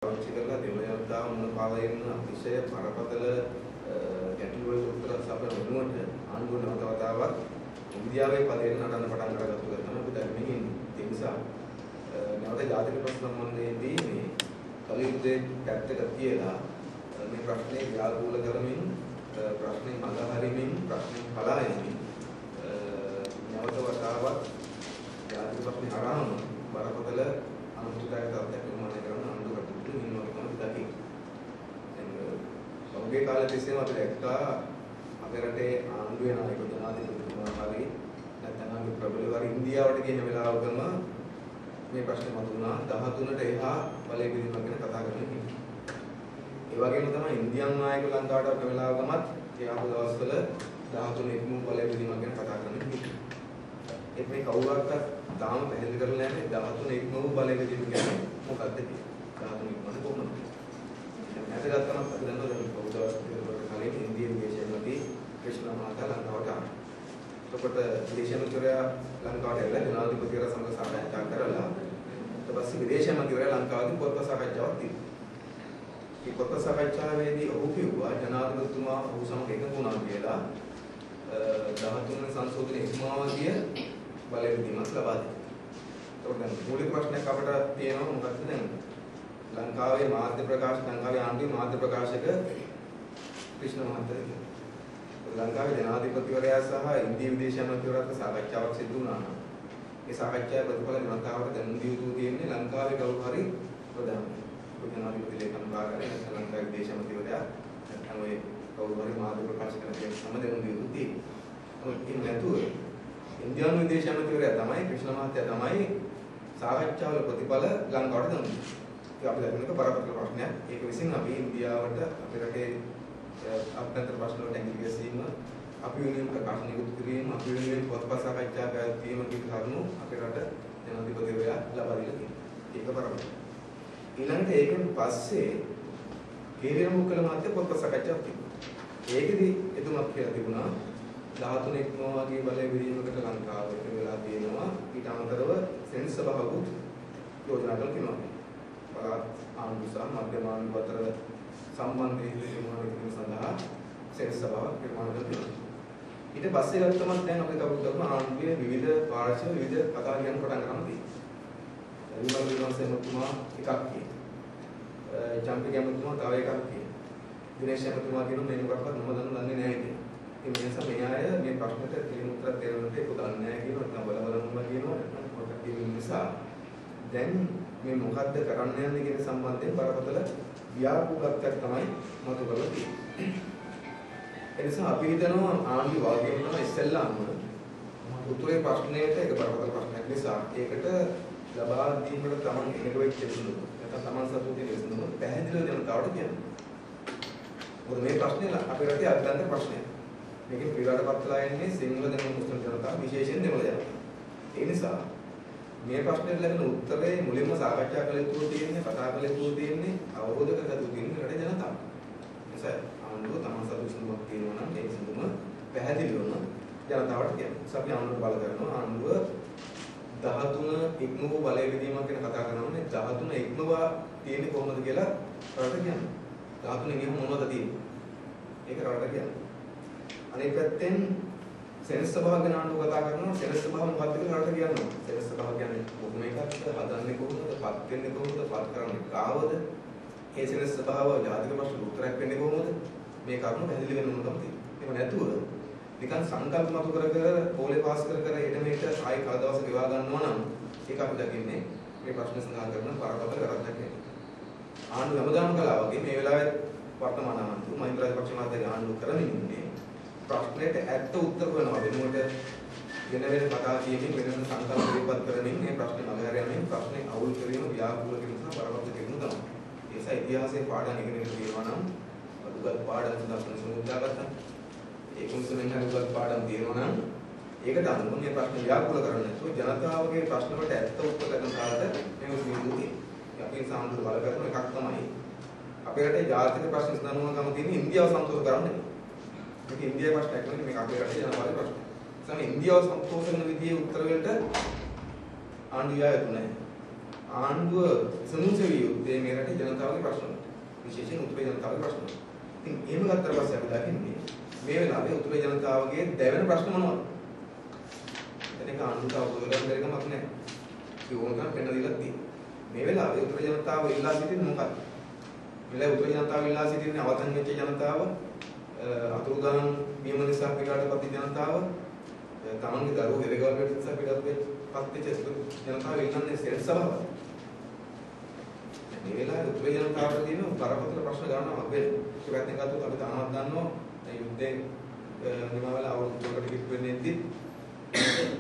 පාවිච්චි කරලා දෙමළ ජනතාව මුණ පාලා ඉන්න අතිශය බරපතල ගැටලු වලට උත්තර සපයන වෙනුවට ආණ්ඩුව නැවත වතාවක් ඉන්දියාවේ පදයෙන් නටන්න පටන් අරගත්තු එක තමයි අපි දැක්මේ ඉන්නේ. ඒ නිසා නැවත ජාතික ප්‍රශ්න සම්බන්ධයේදී මේ කලියුත්තේ පැත්තක තියලා මේ ප්‍රශ්නේ ව්‍යාකූල කරමින් ප්‍රශ්නේ මඟ හරිමින් ප්‍රශ්නේ පලා යමින් නැවත වතාවක් ජාතික ප්‍රශ්නේ හරහාම බරපතල අනුතුදායක තත්ත්වයක් නිර්මාණය කරන ආණ්ඩුව කටයුතු හිමිවීමක් තමයි දකින්නේ. සමගිය කාලය තිස්සේම අපි දැක්කා අපේ රටේ ආණ්ඩුවේ නායක ජනාධිපතිතුමා හරි නැත්නම් අපි ප්‍රබලවර ඉන්දියාවට ගියන වෙලාවකම මේ ප්‍රශ්නේ මතුවුණා 13ට එහා බලය පිළිබඳව ගැන කතා කරන්නේ. ඒ වගේම තමයි ඉන්දියානු නායකයෝ ලංකාවට ආපු වෙලාවකමත් ඒ ආපු දවස්වල 13 ඉක්මු බලය පිළිබඳව ගැන කතා කරන්නේ. ඒක මේ කවුරුහක්වත් තාම පැහැදිලි කරලා නැහැ 13 ඉක්මු බලය පිළිබඳව කියන්නේ මොකක්ද කියලා. 13 ඉක්මන කොහොමද? දැන් නැතගත්තම අපි දන්නවා දැන් කවුරුදවස් කලින් ඉන්දියානු විදේශමන්ත්‍රී ක්‍රිෂ්ණ මහතා ලංකාවට ආවා. එතකොට විදේශමන්ත්‍රීවරයා ලංකාවට ඇවිල්ලා ජනාධිපතිවරයා සමග සාකච්ඡා කරලා ඊට පස්සේ විදේශමන්ත්‍රීවරයා ලංකාවදී පොත් සාකච්ඡාවක් තිබුණා. මේ පොත් සාකච්ඡාවේදී ඔහු කිව්වා ජනාධිපතිතුමා ඔහු සමග එකතු වුණා කියලා 13 සංශෝධන ඉක්මවා ගිය බලය විදීමක් ලබා දෙනවා. එතකොට දැන් මූලික ප්‍රශ්නයක් අපිට තියෙනවා මොකක්ද දැන් ලංකාවේ මාධ්‍ය ප්‍රකාශ ලංකාවේ ආණ්ඩුවේ මාධ්‍ය ප්‍රකාශක ක්‍රිෂ්ණ මහතා කියනවා. ලංකාවේ ජනාධිපතිවරයා සහ ඉන්දියානු විදේශ මන්ත්‍රීවරයාත් සාකච්ඡාවක් සිදු වුණා නම් ඒ සාකච්ඡාවේ ප්‍රතිඵල ජනතාවට දැනුම් දිය යුතු තියෙන්නේ ලංකාවේ කවුරු හරි ප්‍රධානමන්ත්‍රී ජනාධිපති ලේකම් කාර්යාලය නැත්නම් ලංකාවේ විදේශ මන්ත්‍රීවරයා නැත්නම් ඔය කවුරු හරි මාධ්‍ය ප්‍රකාශ කරන කෙනෙක් සම දැනුම් දිය යුතු තියෙන්නේ. ඒක නැතුව ඉන්දියානු විදේශ මන්ත්‍රීවරයා තමයි ක්‍රිෂ්ණ මහතා තමයි සාකච්ඡාවල ප්‍රතිඵල ලංකාවට දෙන්නේ. ඒක අපි දකින්නක බරපතල ප්‍රශ්නයක්. ඒක විසින් අපි ඉන්දියාවට අපේ රටේ අභ්‍යන්තර ප්‍රශ්න වලට ඇඟිලි ගැසීම, අපි යුනියන් ප්‍රකාශන නිකුත් කිරීම, අපි යුනියන් පොත්පත් සාකච්ඡා පැවැත්වීම කියන කරුණු අපේ රට ජනාධිපතිවරයා ලබා දීලා තියෙනවා. ඒක බරපතල. ඊළඟට ඒකෙන් පස්සේ කේවල මුකල මහත්තයා පොත්පත් සාකච්ඡාවක් තිබුණා. ඒකෙදි එතුමත් කියලා තිබුණා 13 ඉක්මවා වගේ බලය විදීමකට ලංකාව එක වෙලා තියෙනවා. ඊට අමතරව සෙනසු සභාවකුත් යෝජනා කරලා තියෙනවා. පළාත් ආණ්ඩු සහ මධ්‍යම ආණ්ඩු අතර සම්බන්ධය නිර්මාණය කිරීම සඳහා සෙනසු සභාවක් නිර්මාණය කරලා තියෙනවා. ඊට පස්සේ ගත්තමත් දැන් අපි කවුරුත් කරන ආණ්ඩුවේ විවිධ පාර්ශ්ව විවිධ කතා කියන පටන් ගන්න තියෙනවා. විමල් විමර්ශනතුමා එකක් කියනවා. චම්පි කැමතුමා තව එකක් කියනවා. දිනේෂ් කැමතුමා කියන මේ මොකක්වත් මම දන්නේ නැහැ කියනවා. ඒ නිසා මේ අය මේ ප්‍රශ්නට තේරුම් උත්තර දෙන්නට ඒක දන්නේ නැහැ කියනවා. නැත්නම් බලවලුම්ම කියනවා. නැත්නම් පොඩක් කියන නිසා දැන් මේ මොකද්ද කරන්න යන්නේ කියන සම්බන්ධයෙන් බරපතල ව්‍යාකූලත්වයක් තමයි මතු කරලා තියෙන්නේ. ඒ නිසා අපි හිතනවා ආණ්ඩුව වාග්යම තමයි ඉස්සෙල්ලාම උතුරේ ප්‍රශ්නයට ඒක බරපතල ප්‍රශ්නයක් නිසා ඒකට ලබා දීමට තමන් එකතු වෙච්ච විසඳුම නැත්නම් තමන් සතුටින් විසඳුම පැහැදිලිව ජනතාවට කියන්න. මොකද මේ ප්‍රශ්නේ අපේ රටේ අත්‍යන්ත ප්‍රශ්නයක්. මේකේ පිළිවෙලටපත්ලා ඉන්නේ සිංහල දෙමළ මුස්ලිම් ජනතාව විශේෂයෙන් දෙමළ ජනතාව. ඒ නිසා මේ ප්‍රශ්නෙට ලැබෙන උත්තරේ මුලින්ම සාකච්ඡා කළ යුතු තියෙන්නේ කතා කළ යුතු තියෙන්නේ අවබෝධ කරගත යුතු තියෙන්නේ රටේ ජනතාව. එසේ ආණ්ඩුව තමන් සතු විසඳුමක් කියනවා නම් ඒ විසඳුම පැහැදිලිවම ජනතාවට කියන්න. අපි ආණ්ඩුව බල කරනවා ආණ්ඩුව 13 ඉක්මව බලය විදීමක් ගැන කතා කරනවා නේ 13 ඉක්මවා තියෙන්නේ කොහොමද කියලා රට කියන්නේ. 13 ඉක්ම මොනවද තියෙන්නේ? ඒක රට කියන්නේ. අනිත් පැත්තෙන් සෙනසු සභාව ගැන ආණ්ඩුව කතා කරනවා සෙනසු සභාව මොකක්ද කියලා රට කියනවා. සෙනසු සභාව කියන්නේ කොහොම එකක්ද? හදන්නේ කොහොමද? පත් වෙන්නේ කොහොමද? පත් කරන්නේ කාවද? ඒ සෙනසු සභාව ජාතික ප්‍රශ්න උත්තරයක් වෙන්නේ කොහොමද? මේ කරුණු පැහැදිලි වෙන්න ඕනකම තියෙනවා. ඒක නැතුව නිකන් සංකල්ප මතු කර පොලේ පාස් කර එට මෙට ආයි කවදාවත් ගෙවා ගන්නවා නම් ඒක අපි දකින්නේ මේ ප්‍රශ්න සඳහන් කරන බරපතල කරදරයක් නේ. ආණ්ඩුව හැමදාම කළා වගේ මේ වෙලාවේ වර්තමාන ආණ්ඩුව මහින්ද රාජපක්ෂ මහතාගේ ආණ්ඩුව කරමින් ඉන්නේ ප්‍රශ්නෙට ඇත්ත උත්තර වෙනවා වෙනුවට වෙන කතා කියමින් වෙන සංකල්ප ඉදිරිපත් කරමින් මේ ප්‍රශ්නේ මගහැර යමින් ප්‍රශ්නේ අවුල් කිරීම ව්‍යාකූල කිරීම සහ බරපතල කිරීම තමයි. ඒ නිසා ඉතිහාසයේ පාඩම් ඉගෙන ගන්නවා නම් අදුගත් පාඩම් සඳහන් සමුදා ගත්තා. ඒ කුංසුමෙන් හරියට පාඩම් දිනනවා නම් ඒකට අනුව මේ ප්‍රශ්න ව්‍යාකූල කරන්න නැතුව ජනතාවගේ ප්‍රශ්න වලට ඇත්ත උත්තර දෙන්න කාලට මේ උසියුදී අපි සාමාන්‍ය බල කරන එකක් තමයි අපේ රටේ ජාතික ප්‍රශ්න සඳහන් තියෙන ඉන්දියාව සම්තෝෂ කරන්නේ. මේක ඉන්දියාවේ ප්‍රශ්නයක් නෙවෙයි මේක අපේ රටේ ජනතාවගේ ප්‍රශ්නයක්. සම ඉන්දියාව සම්තෝෂ කරන විදිහේ උත්තර වලට ආණ්ඩුව යතුනේ. ආණ්ඩුව සමුසෙවිය යුත්තේ මේ රටේ ජනතාවගේ ප්‍රශ්න විශේෂයෙන් උතුරේ ජනතාවගේ ප්‍රශ්න. ඉතින් එහෙම ගත්තට පස්සේ අපි දකින්නේ මේ වෙලාවේ උතුරේ ජනතාවගේ දැවෙන ප්‍රශ්න මොනවද? එතනක ආණ්ඩුවට අවබෝධ කරගන්න බැරි කමක් නැහැ. ඒ ඕනකම් පෙන්න දීලා තියෙනවා. මේ වෙලාවේ උතුරේ ජනතාව ඉල්ලා සිටින්නේ මොකක්ද? මෙලේ උතුරේ ජනතාව ඉල්ලා සිටින්නේ අවතන් වෙච්ච ජනතාව, අතුරුදහන් නියම නිසා පිටාටපත් ජනතාව, තමන්ගේ දරුවෝ හෙලගවල් නිසා පිටාටපත් වෙච්ච ජනතාව ඉල්ලන්නේ සෙල් සභාව. මේ වෙලාවේ උතුරේ ජනතාවට තියෙන බරපතල ප්‍රශ්න ගණනාවක් වෙන්නේ. ඒක පැත්තෙන් ගත්තොත් අපි තාමත් දන්නවා මේ යුද්ධයෙන් නිමවල අවුරුදු 2කට කිට් වෙන්නේ නැති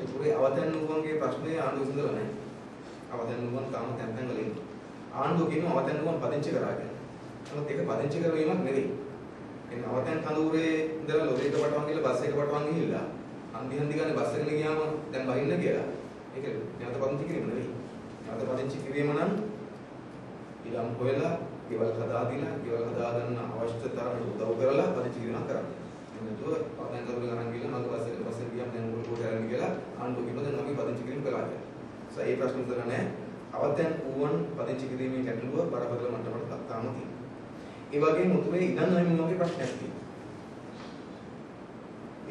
උතුරේ අවතන් නුවන්ගේ ප්‍රශ්නේ ආණ්ඩුව විසඳලා නැහැ. අවතන් නුවන් තාම තැන් තැන් වල ඉන්නවා. ආණ්ඩුව කියනවා අවතන් නුවන් පදිංචි කරා කියලා. නමුත් ඒක පදිංචි කරවීමක් නෙවෙයි. එන්නේ අවතන් කඳවුරේ ඉඳලා ලොරියක පටවන් ගිහලා බස් එක පටවන් ගිහිල්ලා හන්දි ගානේ බස් එකේ ගියාම දැන් බහින්න කියලා. ඒක නැවත පදිංචි කිරීම නෙවෙයි. නැවත පදිංචි කිරීම නම් ඊළඟ හොයලා ගෙවල් හදා දීලා ගෙවල් හදා ගන්න අවශ්‍ය තරමට උදව් කරලා පදිංචි කිරීමක් කරන්න. එන්නතෝ අවතන් කඳවුර ගණන් ගිහලා මගේ බස් එක ගියාම දැන් උඩ හරන් කියලා ආණ්ඩුව කියනවා දැන් අපි පදිංචි කිරීම කළා කියලා. ඒ ප්‍රශ්න උත්තර නැහැ. අවතන් ඌවන් පදිංචි කිරීමේ ගැටලුව බරපතල මට්ටමකට තාම තියෙනවා. ඒ වගේම උතුරේ ඉඩම් අහිමි වගේ ප්‍රශ්නයක් තියෙනවා.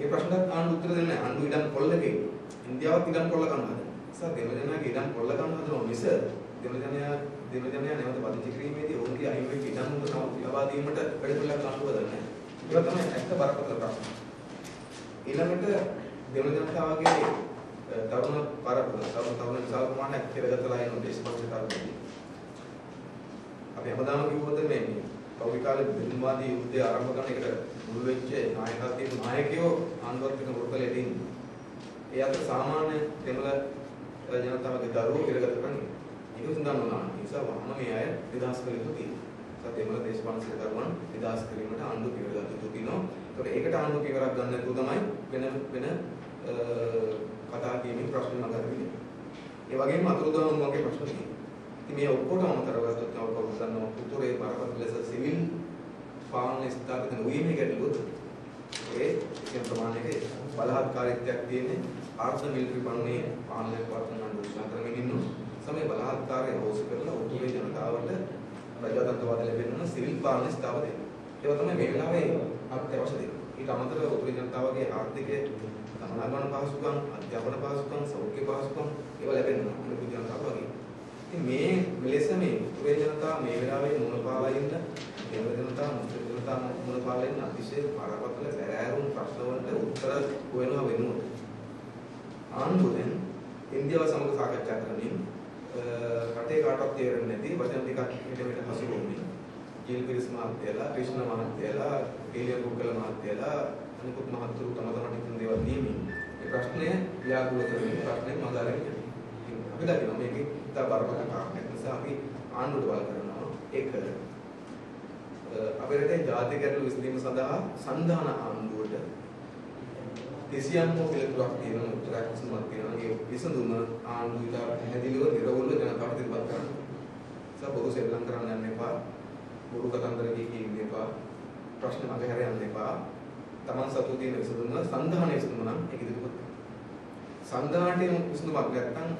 ඒ ප්‍රශ්නට ආණ්ඩුව උත්තර දෙන්නේ නැහැ. ආණ්ඩුව ඉඩම් කොල්ලකේ ඉන්දියාවත් ඉඩම් කොල්ල ගන්නවා. දෙමළෙනාගේ ඉඩම් කොල්ල ගන්නවා මිස දෙමළෙනා නැවත පදිංචි කිරීමේදී ඔවුන්ගේ අහිමි වෙච්ච ඉඩම් උදව් ලබා දීමට වැඩපිළිවෙලක් ආණ්ඩුව දන්නේ නැහැ. ඒක තමයි ඇත්ත බරපතල ප්‍රශ්න. ඊළඟට දෙමළෙනාගේ තරුණ තරුණ විශාල ප්‍රමාණයක් පෙරගතලා යන දේශපාලන කාර්යවලදී අපි හැමදාම කිව්වොත් මේ පෞද්ගලික කාලේ බිම්වාදී යුද්ධය ආරම්භ කරන එකට මුල් වෙච්ච නායකත්වයේ නායකයෝ ආන්දෝලනික මුර්තලෙට ඉන්නේ. ඒ අතර සාමාන්‍ය දෙමළ ජනතාවගේ දරුවෝ පෙරගත කරන්නේ. ඒක සඳහන් නිසා වහන මේ අය නිදහස් කළ යුතු තියෙනවා. දෙමළ දේශපාලන සේකරුවන් නිදහස් කිරීමට ආණ්ඩුව පියවර ගත යුතු තියෙනවා. ඒකට ඒකට ආණ්ඩුව පියවරක් ගන්න නැතුව තමයි වෙන කතා කියමින් ප්‍රශ්න නගන්නේ. ඒ වගේම අතුරුදහන් වගේ ප්‍රශ්න තියෙනවා. ඉතින් මේ ඔක්කොටම අමතරව ගත්තොත් කවුරුත් දන්නවා උතුරේ බරපතල ලෙස සිවිල් පාලන ස්ථාපිත නොවීමේ ගැටලුව ඒ කිසියම් ප්‍රමාණයක බලහත්කාරීත්වයක් තියෙන්නේ ආර්ථ මිලිටරි පන්නේ පාලනය පවත්වන උත්සාහ කරමින් ඉන්නවා. සමේ බලහත්කාරය හොස් කරලා උතුරේ ජනතාවට ප්‍රජාතන්ත්‍රවාද ලැබෙන්න සිවිල් පාලන ස්ථාපිත වෙනවා. ඒක තමයි මේ වෙලාවේ අත්‍යවශ්‍ය දේ. ඊට අමතරව උතුරේ ජනතාවගේ ආර්ථිකයේ සමාජගත පහසුකම්, අධ්‍යාපන පහසුකම්, සෞඛ්‍ය පහසුකම් ඒවා ලැබෙනවා. අනිත් ජනතාව වගේ. ඉතින් මේ මෙලෙස මේ උතුරේ ජනතාව මේ වෙලාවේ මුණ පාලා ඉන්න, දෙමළ ජනතාව, මුස්ලිම් ජනතාව මුණ පාලා ඉන්න අතිශය බරපතල සැරෑරුම් ප්‍රශ්න වලට උත්තර හොයනවා වෙනුවට ආණ්ඩුවෙන් ඉන්දියාව සමග සාකච්ඡා කරමින් රටේ කාටවත් තේරෙන්නේ නැති වචන ටිකක් මෙතන හසුරුවන්නේ. ජීල් පිරිස් මහත්තයලා, ක්‍රිෂ්ණ මහත්තයලා, කේලිය කුක්කල මහත්තයලා අනිකුත් මහත්තුරු තම තමන්ට හිතන දේවල් නියමින් මේ ප්‍රශ්නය ව්‍යාකූල කරමින් ප්‍රශ්නේ මගහරින්න. අපි දකිනවා මේකේ ඉතා බරපතල කාරණයක් නිසා අපි ආණ්ඩුවට බල කරනවා. ඒක අපේ රටේ ජාතික ගැටලු විසඳීම සඳහා සංධාන ආණ්ඩුවට කිසියම් පිළිතුරක් තියෙනවා, උත්තරයක් විසඳුමක් තියෙනවා. ඒ විසඳුම ආණ්ඩුව ඉතා පැහැදිලිව නිරවුල්ව ජනතාවට ඉදිරිපත් කරන්න. පොදු සෙල්ලම් කරන්න යන්න එපා. බොරු කතන්දර කියන්න එපා. ප්‍රශ්න මගහැර යන්න එපා. තමන් සතු තියෙන විසඳුම සංධානයේ විසඳුම නම් ඒක ඉදිරිපත් කරන්න. සංධානයේ විසඳුමක් නැත්නම්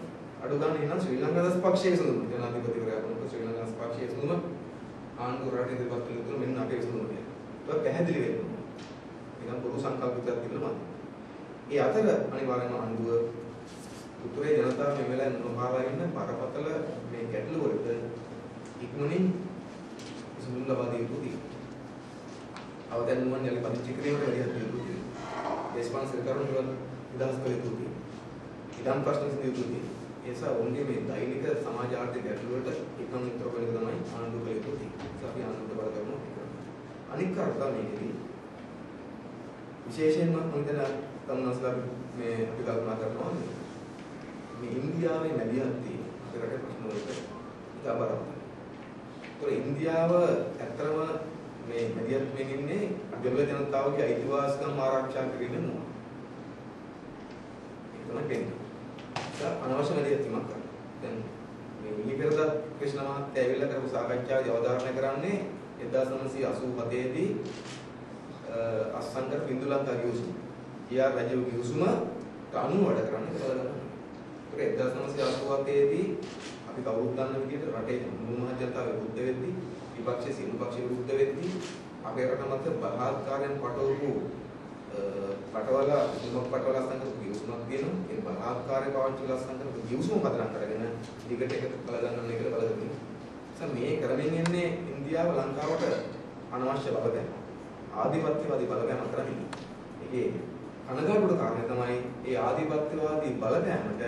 අඩු ගන්න එනම් ශ්‍රී ලංකා දස් පක්ෂයේ විසඳුම. ජනාධිපතිවරයා වුණොත් ශ්‍රී ලංකා දස් පක්ෂයේ විසඳුම ආණ්ඩුව රට ඉදිරිපත් කළ යුතු මෙන්න අපේ විසඳුම කියලා. ඒක පැහැදිලි වෙන්න. නිකන් පොදු සංකල්පයක් තිබුණා මම. ඒ අතර අනිවාර්යයෙන්ම ආණ්ඩුව උතුරේ ජනතාව මේ වෙලාවේ නොපාලා ඉන්න බරපතල මේ ගැටලු වලට ඉක්මනින් විසඳුම් ලබා දිය යුතුයි. අවදන් නුවන් යලි පදිංචි කිරීමට වැඩි හදලා යුතුයි. දේශපාලන සරකාරුන් නිවන් නිදහස් කළ යුතුයි. ඉදන් ප්‍රශ්න විසඳිය යුතුයි. ඒ නිසා ඔවුන්ගේ මේ දෛනික සමාජ ආර්ථික ගැටලු වලට ඉක්මන් උත්තර දෙන්න තමයි ආණ්ඩුව කළ යුතුයි. ඒක අපි ආණ්ඩුවට බල කරනවා. අනික් කාරණා මේකදී විශේෂයෙන්ම මම හිතන තමනස්ලා මේ අපි කල්පනා කරනවා මේ ඉන්දියාවේ මැදිහත් තියෙන අපේ රටේ ප්‍රශ්න වලට ඉතා බරපතලයි. ඒතර ඉන්දියාව ඇත්තම මේ මැදිහත් වෙමින් ඉන්නේ දෙමළ ජනතාවගේ අයිතිවාසිකම් ආරක්ෂා කිරීමෙන් නෝ. ඒක තමයි වෙන්නේ. ඒක අනවශ්‍ය මැදිහත් වීමක් කරනවා. දැන් මේ ඊපෙරද ක්‍රිෂ්ණ මහත්තයා ඇවිල්ලා කරපු සාකච්ඡාවේදී අවධාරණය කරන්නේ 1987 දී අස්සංකර බින්දු ලංකා ගිවිසුම. ඊආර් රජු ගිවිසුම අනුව වැඩ කරන්න කියලා ගන්නවා. ඒක 1987 දී අපි කවුරුත් දන්න විදිහට රටේ මුළු මහ ජනතාව විරුද්ධ වෙද්දී විපක්ෂයේ සියලු පක්ෂ විරුද්ධ වෙද්දී අපේ රට මත බලාත්කාරයෙන් පටවපු පටවල දුමක් පටවල අස්තංගක ගිවිසුමක් තියෙනවා. ඒ බලාත්කාරය පාවිච්චි කරලා අස්තංගක ගිවිසුම පදනම් කරගෙන ටිකට එක බල ගන්න එක බලගන්න. මේ කරමින් ඉන්නේ ඉන්දියාව ලංකාවට අනවශ්‍ය බලපෑම. ආධිපත්‍යවාදී බලපෑම කරමින්. ඒකේ අනගාඩුවට කාරණේ තමයි ඒ ආධිපත්‍යවාදී බලපෑමට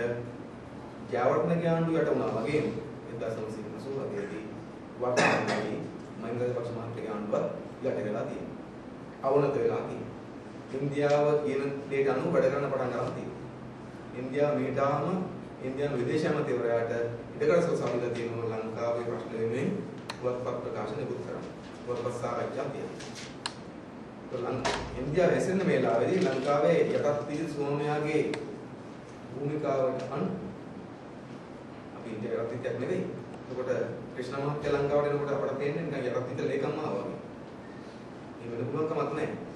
ජයවර්ධන ගාන්ඩු යට වුණා වගේම 1988 දී වර්තමානයේ මහින්ද රාජපක්ෂ මහත්මයාගේ ආණ්ඩුව යට වෙලා තියෙනවා. අවනත වෙලා තියෙනවා. ඉන්දියාව කියන දෙයට අනුව වැඩ කරන්න පටන් ගන්න තියෙනවා. ඉන්දියාව මේටාම ඉන්දියානු විදේශ ඇමතිවරයාට ඉඩකඩ සලසලා තියෙනවා ලංකාවේ ප්‍රශ්න වෙනුවෙන් පුවත්පත් ප්‍රකාශන නිකුත් කරන්න. පුවත්පත් සාකච්ඡා තියෙනවා. ඉන්දියාව ඇසෙන වෙලාවේදී ලංකාවේ යටත් විජිත සෝමයාගේ භූමිකාවට අනුව අපි ඉන්දියාවේ යටත් විජිතයක් නෙවෙයි. එතකොට ක්‍රිෂ්ණ මහත්තයා ලංකාවට එනකොට අපට තේන්නේ නිකන් යටත් විජිත ලේකම්ම ආවා වගේ. මේ වෙන පුළුවන්කමක් නැහැ.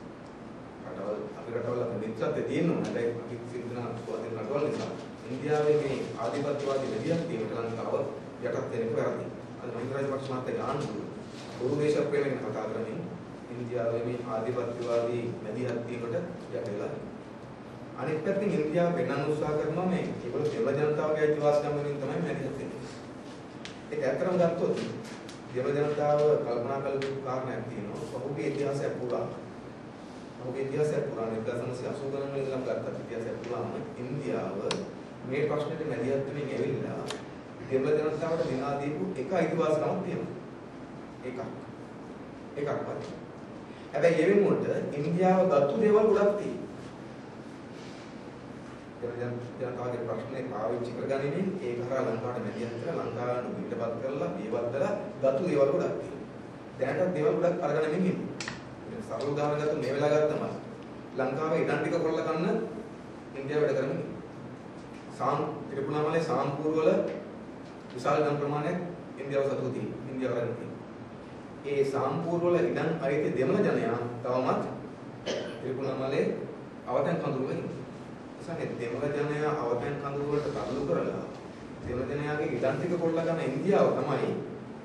රටවල් අපි රටවල් අපේ මිත්‍රත්වයේ තියෙනවා. හැබැයි අපි සින්දනා ස්වාධීන රටවල් නිසා ඉන්දියාවේ මේ ආධිපත්‍යවාදී මෙදියක් තියෙනට ලංකාව යටත් වෙන එක වැරදි. අද මහින්ද රාජපක්ෂ මහත්තයා ආණ්ඩුව බොරු දේශ ප්‍රේමයෙන් කතා කරමින් ඉන්දියාවේ මේ ආධිපත්‍යවාදී මෙදියක් තියෙනට යට වෙලා. අනෙක් පැත්තෙන් ඉන්දියාව වෙනන් උත්සාහ කරනවා මේ ඒගොල්ලෝ දෙමළ ජනතාවගේ අයිතිවාසිකම් වලින් තමයි මෙදියක් තියෙන්නේ. ඒක ඇත්තටම ගත්තොත් දෙමළ ජනතාව කල්පනා කළ යුතු කාරණයක් තියෙනවා. ඔහුගේ ඉතිහාසය පුරා 1980 ගණන් වල ඉඳන් ගත්ත ඉතිහාසය පුරාම ඉන්දියාව මේ ප්‍රශ්නෙට මැදිහත් වෙමින් ඇවිල්ලා දෙමළ ජනතාවට දිනා දීපු එක අයිතිවාසිකමක් තියෙනවා. එකක්වත්. හැබැයි ඒ වෙනුවට ඉන්දියාව ගත්තු දේවල් ගොඩක් තියෙනවා. දෙමළ ජනතාවගේ ප්‍රශ්නේ පාවිච්චි කරගනිමින් ඒක හරහා ලංකාවට මැදිහත් කරලා ලංකාවට පිටපත් කරලා මේවත්දලා ගත්තු දේවල් ගොඩක් තියෙනවා. දැනටත් දේවල් ගොඩක් අරගෙන ඉන්නේ. සරල උදාහරණ ගත්තොත් මේ වෙලාව ගත්තම ලංකාවේ ඉඩම් ටික කොල්ල ගන්න ඉන්දියාව වැඩ කරමින් ත්‍රිකුණාමලේ සාම්පූර් වල විශාල ඉඩම් ප්‍රමාණයක් ඉන්දියාව සතුව තියෙනවා. ඉන්දියාව වැඩ කරනවා. ඒ සාම්පූර් වල ඉඩම් අයිති දෙමළ ජනයා තවමත් ත්‍රිකුණාමලේ අවතැන් කඳුළු වල ඉන්නවා. එසන්නේ දෙමළ ජනයා අවතැන් කඳුළු වලට තල්ලු කරලා දෙමළ ජනයාගේ ඉඩම් ටික කොල්ල ගන්න ඉන්දියාව තමයි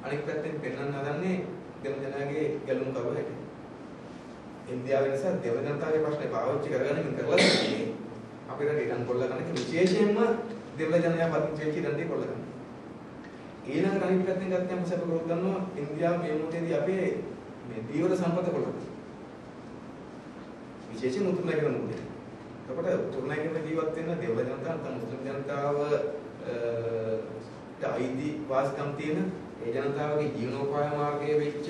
අනෙක් පැත්තෙන් පෙන්වන්න හදන්නේ දෙමළ ජනයාගේ ගැලුම් කරුව හැටි. ඉන්දියාවේ නිසා දෙමළ ජනතාවගේ ප්‍රශ්නේ පාවිච්චි කරගන්න කරලා තියෙන්නේ අපිට ඉඩම් කොල්ල ගන්න විශේෂයෙන්ම දෙමළ ජනයා පදිංචි වෙච්ච ඉඩම් ටික කොල්ල ගන්න. ඊළඟ අනිත් පැත්තෙන් ගත්තම අපි කවුරුත් දන්නවා ඉන්දියාව මේ මොහොතේදී අපේ මේ දීවර සම්පත කොල්ල ගන්න. විශේෂයෙන් උතුරුනගර මොහොතේ. එතකොට උතුරුනගරේ ජීවත් වෙන දෙමළ ජනතාව නැත්නම් මුස්ලිම් ජනතාව අයිති වාසිකම් තියෙන ඒ ජනතාවගේ ජීවනෝපාය මාර්ගයේ වෙච්ච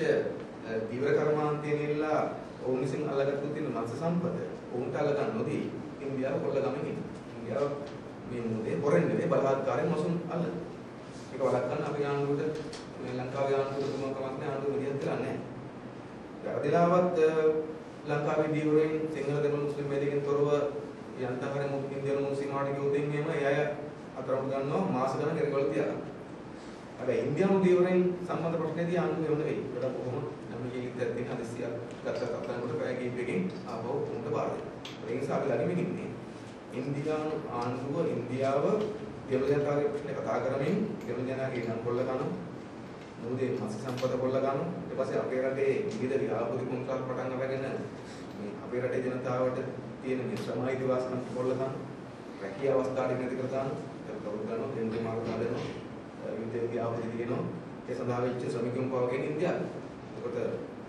දීවර කර්මාන්තයේ නිල්ලා ඔවුන් විසින් අල්ලගත්තු තියෙන මත්ස්‍ය සම්පත ඔවුන්ට අල්ලගන්න නොදී ඉන්දියාව කොල්ල ගමන් ඉන්නේ. ඉන්දියාව මේ මොහොතේ හොරෙන් නෙවෙයි බලහත්කාරයෙන් මසුන් අල්ලන. ඒක වළක්වන්න අපේ ආණ්ඩුවට මේ ලංකාවේ ආණ්ඩුවට දුමකමක් නැහැ ආණ්ඩුව විදිහට කරන්නේ නැහැ. වැරදිලාවත් ලංකාවේ දීවරෙන් සිංහල දෙමළ මුස්ලිම් වේදිකෙන් තොරව යන්තම් හරි ඉන්දියානු මුස්ලිම් ආඩි ගියොතින් එහෙම ඒ අය අතරම ගන්නවා මාස ගණන් එරගොල්ල තියලා. හැබැයි ඉන්දියානු දීවරෙන් සම්බන්ධ ප්‍රශ්නේදී ආණ්ඩුව එවන වෙයි. ඒක කොහොම නම් ජීවිතයක් තියෙන හදිසියක් ගත්ත කතාවකට පැය කිහිපයකින් ආපහු උන්ට බාර දෙනවා. ඒ නිසා අපි ළඟින් ඉන්නේ ඉන්දියානු ආණ්ඩුව ඉන්දියාව දෙමළ ජනතාවගේ ප්‍රශ්නේ කතා කරමින් දෙමළ ජනතාවගේ ඉඩම් කොල්ල ගන්න මොහොතේ මත්ස්‍ය සම්පත කොල්ල ගන්න ඊට පස්සේ අපේ රටේ විවිධ ව්‍යාපෘති කොන්ත්‍රාත් පටන් අරගෙන මේ අපේ රටේ ජනතාවට තියෙන මේ ශ්‍රම අයිතිවාසිකම් කොල්ල ගන්න රැකියාව අවස්ථාවට නැති කර දාන්න ඒක කවුරුත් ගන්නවා දෙන්නේ මාර්ග හදනවා විවිධ ව්‍යාපෘති තියෙනවා ඒ සඳහා වෙච්ච ශ්‍රමිකුන් පවගෙන ඉන්දියාව. එතකොට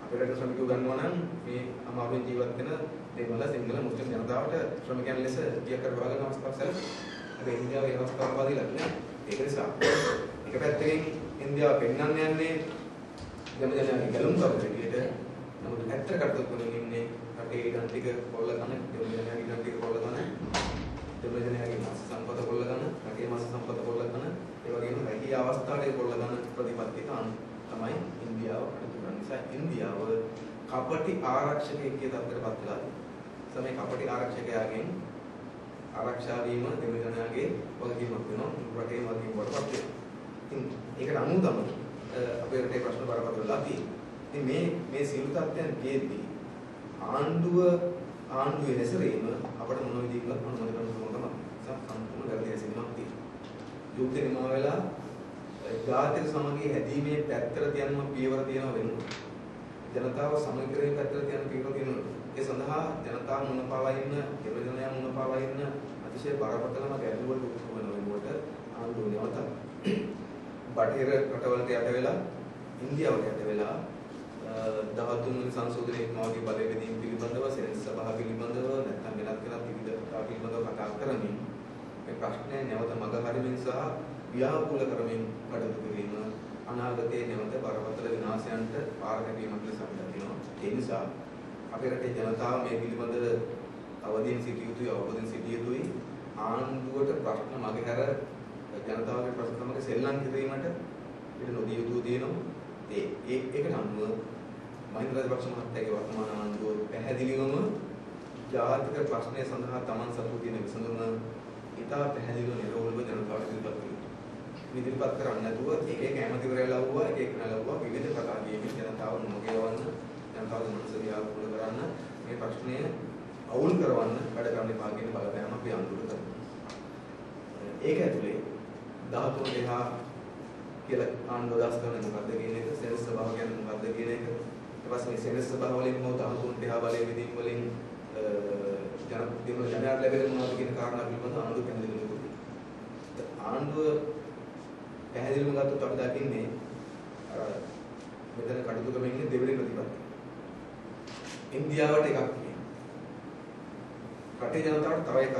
අපේ රටේ ශ්‍රමිකයෝ ගන්නවා නම් මේ අමාරුවෙන් ජීවත් වෙන දෙමළ සිංහල මුස්ලිම් ජනතාවට ශ්‍රමිකයන් ලෙස ගිය කරවා ගන්න අවස්ථාවක් සැලසෙනවා. හැබැයි ඉන්දියාවේ අවස්ථාවක් වදිලා නැහැ. ඒක නිසා එක පැත්තකින් ඉන්දියාව පෙන්වන්න යන්නේ දෙමළ ජනයාගේ ගැලුම් කරුව විදියට. නමුත් ඇත්තට කටයුතු කරමින් ඉන්නේ රටේ ඉඩම් ටික කොල්ල ගන්න, දෙමළ ජනයාගේ ඉඩම් ටික කොල්ල ගන්න, දෙමළ ජනයාගේ මත්ස්‍ය සම්පත කොල්ල ගන්න, රටේ මත්ස්‍ය සම්පත කොල්ල ගන්න, ඒ වගේම රැකියාව අවස්ථාවේ කොල්ල ගන්න ප්‍රතිපත්තික තමයි ඉන්දියාව කටයුතු කරන නිසා ඉන්දියාව කපටි ආරක්ෂකයෙක් කියලා තත්ත්වයකට පත් වෙලා තියෙනවා. සමේ කපටි ආරක්ෂකයාගෙන් ආරක්ෂා වීම දෙමළ ජනයාගේ වගකීමක් වෙනවා. රටේ වගකීම වලපත් වෙනවා. ඒකට අනුව තමයි අපේ රටේ ප්‍රශ්න බරපතල වෙලා තියෙන්නේ. ඉතින් මේ සියලු තත්ත්වයන් තියෙද්දී ආණ්ඩුවේ හැසිරීම අපිට මොන විදිහකට අනුමත කරන්න පුළුවන් තමයි. සම්පූර්ණ වැරදි හැසිරීමක් තියෙනවා. යුද්ධ නිමා වෙලා ජාතික සමගිය හැදීමේ පැත්තට තියනම පියවර තියෙනවා වෙනවා. ජනතාව සමගියේ පැත්තට තියන පියවර තියෙනවා. ඒ සඳහා ජනතාව මුණ පාවා ඉන්න, දෙමළයන් මුණ පාවා ඉන්න අතිශය බරපතලම ගැටලුවකට උත්සව වෙන වෙනකොට ආණ්ඩුව නැවත බටහිර රටවලට යට වෙලා ඉන්දියාවට යට වෙලා 13 වෙනි සංශෝධනයේ මාගේ බලය බෙදීම පිළිබඳව සෙනසු සභාව පිළිබඳව නැත්නම් වෙනත් විවිධ පිළිබඳව කතා කරමින් මේ ප්‍රශ්නය නැවත මග හරිමින් සහ ව්‍යාකූල කරමින් කටයුතු කිරීම අනාගතයේ නැවත බරපතල විනාශයන්ට පාර ගැනීමක් ලෙස අපිට තියෙනවා. ඒ නිසා අපේ රටේ ජනතාව මේ පිළිබඳව අවදීන් සිටිය යුතුයි, අවබෝධයෙන් සිටිය යුතුයි. ආණ්ඩුවට ප්‍රශ්න මගහැර ජනතාවගේ ප්‍රශ්න සමග සෙල්ලම් කිරීමට පිට නොදිය යුතු තියෙනවා. ඒකට අනුව මහින්ද රාජපක්ෂ මහත්තයාගේ වර්තමාන ආණ්ඩුව පැහැදිලිවම ජාතික ප්‍රශ්නය සඳහා තමන් සතු තියෙන විසඳුම ඉතා පැහැදිලිව නිරවුල්ව ජනතාවට ඉදිරිපත් කළා. ඉදිරිපත් කරන්නේ නැතුව එක ඇමතිවරයා ලව්වා, එක ලව්වා විවිධ කතා කියමින් ජනතාව නොගයවන්න, ජනතාවගේ මනස ව්‍යාකූල කරන්න, මේ ප්‍රශ්නය අවුල් කරවන්න වැඩ කරන්න එපා කියන බලපෑම අපි ආණ්ඩුවට කරනවා. ඒක ඇතුලේ 13 දෙහා කියලා ආණ්ඩුව දාස් කරන මොකද්ද කියන එක, සෙනසු සභාව කියන්නේ මොකද්ද කියන එක, ඊට පස්සේ මේ සෙනසු සභාව වලින් මොකද 13 දෙහා බලය විදීම් වලින් ජනයාට ලැබෙන මොනවද කියන කාරණා පිළිබඳව ආණ්ඩුව පැහැදිලි කරනවා. ආණ්ඩුව පැහැදිලිවම ගත්තොත් අපි දකින්නේ මෙතන කටයුතු කරමින් ඉන්නේ දෙවෙනි ප්‍රතිපත්තිය. ඉන්දියාවට එකක් කියනවා. රටේ ජනතාවට තව එකක්.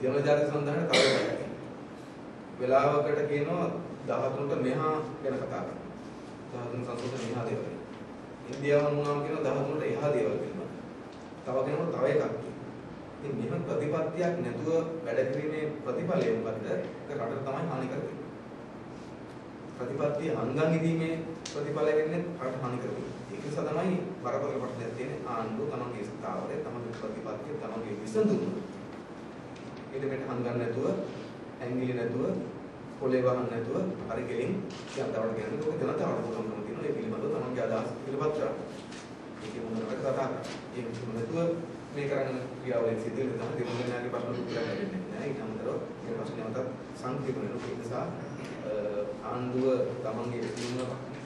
දෙමළ ජාතික සන්ධානයට තව එකක්. වෙලාවකට කියනවා 13ට මෙහා ගැන කතා කරනවා. 13 සංසෝධන මෙහා දේවල්. ඉන්දියාව මොනවාම කියනවා 13ට එහා දේවල් කියනවා. තව කෙනෙකුට තව එකක් කියනවා. ඉතින් මෙහෙම ප්‍රතිපත්තියක් නැතුව වැඩ කිරීමේ ප්‍රතිඵලය මොකද්ද? ඒක රටට තමයි හානි කරන්නේ. ප්‍රතිපත්තිය අංගම් ඉදීමේ ප්‍රතිඵලය වෙන්නේ රටට හානි කරන්නේ. ඒක නිසා තමයි බරපතල ප්‍රශ්නයක් තියෙන්නේ ආණ්ඩුව තමන්ගේ ස්ථාවරය, තමන්ගේ ප්‍රතිපත්තිය, තමන්ගේ විසඳුම. ඊට මෙට හංගන්න නැතුව, ඇඟිලි නැතුව, පොළේ වහන්න නැතුව, හරි ගෙලින් ජනතාවට කියන්නේ ඔක ජනතාවට පුළුවන්කම තියෙනවා. ඒ පිළිබඳව තමන්ගේ අදහස් පිළිපත් කරන්න. ඒක මොනවාකට කතා කරන්නේ. ඒක නැතුව මේ කරන ක්‍රියාවලිය සිදුවෙන තමයි දෙමළයාගේ ප්‍රශ්න උත්තර දෙන්නේ නැහැ. ඊට අමතරව මේ ප්‍රශ්නවලට සංකීර්ණ වෙනවා. ඒ නිසා ආණ්ඩුව තමන්ගේ ඉස්මන